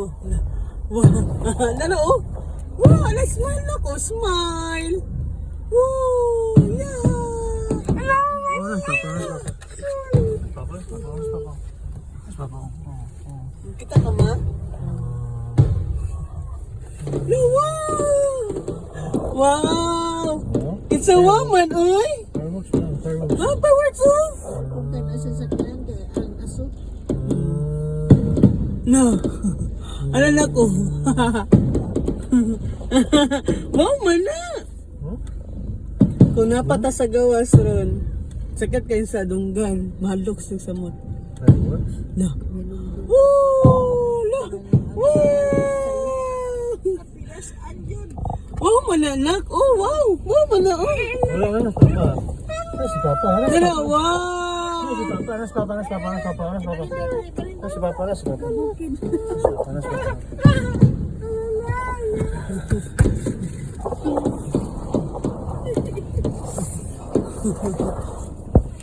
Wow. Lalo, oh. Wow, smile ako. Smile. Wow. Yeah. Kita ka ma? No, wow. Wow. It's a woman, oy. Ah, fireworks, oh. Kung nasasakyan kaya ang aso. No. Ano na ko? Wow, mana. Kung napata sa gawas ron, sakat kayo sa dunggan, mahalok siya sa mot. No. Woo! No. Woo! Pilas andyan. Wow, mananak. Oh, wow. Wow, mana. Oh. Wala, Papa. Si Papa, Dala, wow. Si Papa.